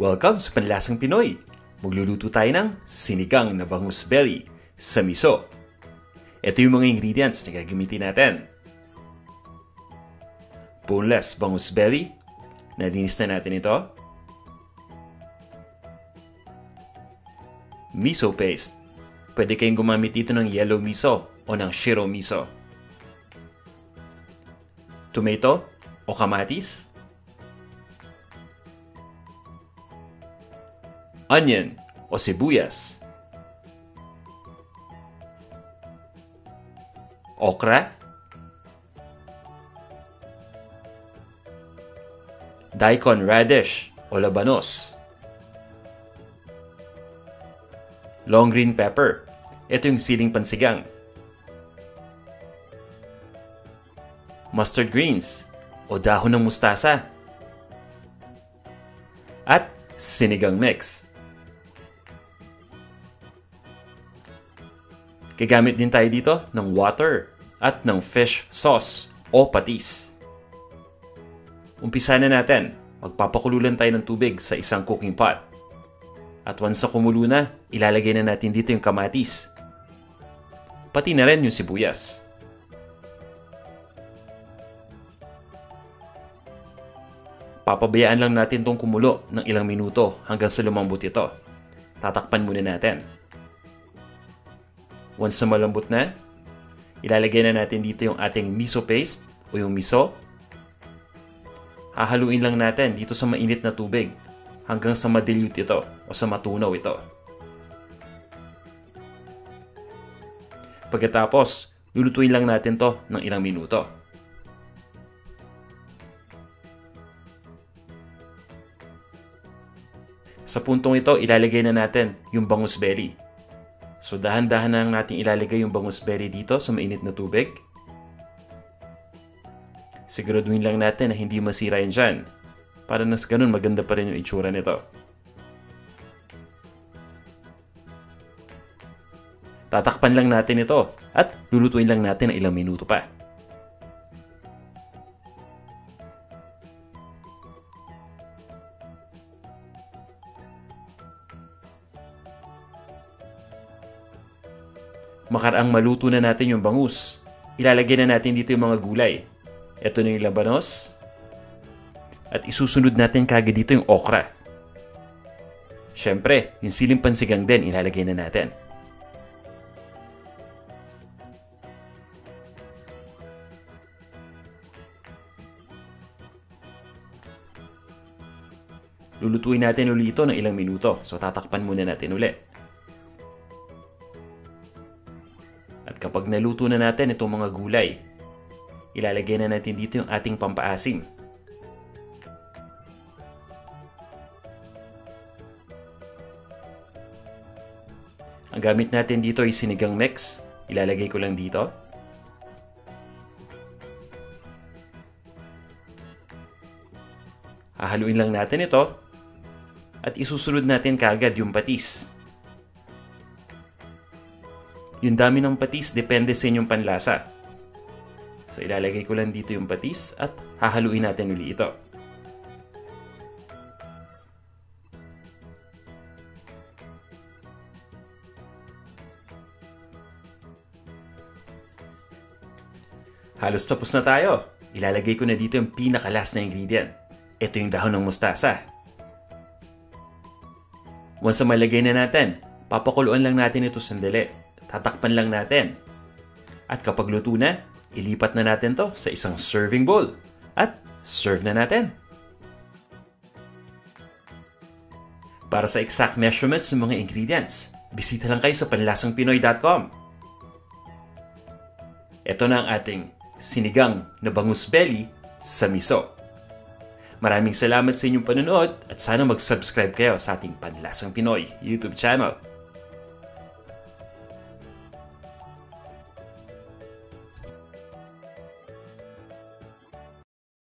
Welcome sa Panlasang Pinoy! Magluluto tayo ng sinigang na bangus belly sa miso. Ito yung mga ingredients na gagamitin natin. Boneless bangus belly. Nalinis na natin ito. Miso paste. Pwede kayong gumamit dito ng yellow miso o ng shiro miso. Tomato o kamatis. Onion o sibuyas. Okra. Daikon radish o labanos. Long green pepper. Ito yung siling pansigang. Mustard greens o dahon ng mustasa. At sinigang mix. Gagamit din tayo dito ng water at ng fish sauce o patis. Umpisa na natin. Magpapakululan tayo ng tubig sa isang cooking pot. At once na kumulo na, ilalagay na natin dito yung kamatis. Pati na rin yung sibuyas. Papabayaan lang natin itong kumulo ng ilang minuto hanggang sa lumambot ito. Tatakpan muna natin. Once na malambot na, ilalagay na natin dito yung ating miso paste o yung miso. Hahaluin lang natin dito sa mainit na tubig hanggang sa ma-dilute ito o sa matunaw ito. Pagkatapos, lulutuin lang natin to ng ilang minuto. Sa puntong ito, ilalagay na natin yung bangus belly. So dahan-dahan na lang natin ilalagay yung bangus belly dito sa mainit na tubig. Siguraduhin lang natin na hindi masira yan dyan. Para nas ganun maganda pa rin yung itsura nito. Tatakpan lang natin ito at lulutuin lang natin ng ilang minuto pa. Makaraang maluto na natin yung bangus, ilalagay na natin dito yung mga gulay. Ito na yung labanos. At isusunod natin kagad dito yung okra. Siyempre, yung siling pansigang din ilalagay na natin. Lulutuin natin ulit ito ng ilang minuto. So tatakpan muna natin ulit. At kapag naluto na natin itong mga gulay, ilalagay na natin dito yung ating pampaasim. Ang gamit natin dito ay sinigang mix. Ilalagay ko lang dito. Hahaluin lang natin ito. At isusunod natin kaagad yung patis. Yung dami ng patis, depende sa inyong panlasa. So, ilalagay ko lang dito yung patis at hahaluin natin uli ito. Halos tapos na tayo. Ilalagay ko na dito yung pinakalas na ingredient. Ito yung dahon ng mustasa. Once na malagay na natin, papakuluan lang natin ito sandali. Tatakpan lang natin. At kapag luto na, ilipat na natin to sa isang serving bowl. At serve na natin. Para sa exact measurements ng mga ingredients, bisita lang kayo sa panlasangpinoy.com. Ito na ang ating sinigang na bangus belly sa miso. Maraming salamat sa inyong panonood at sana mag-subscribe kayo sa ating Panlasang Pinoy YouTube channel.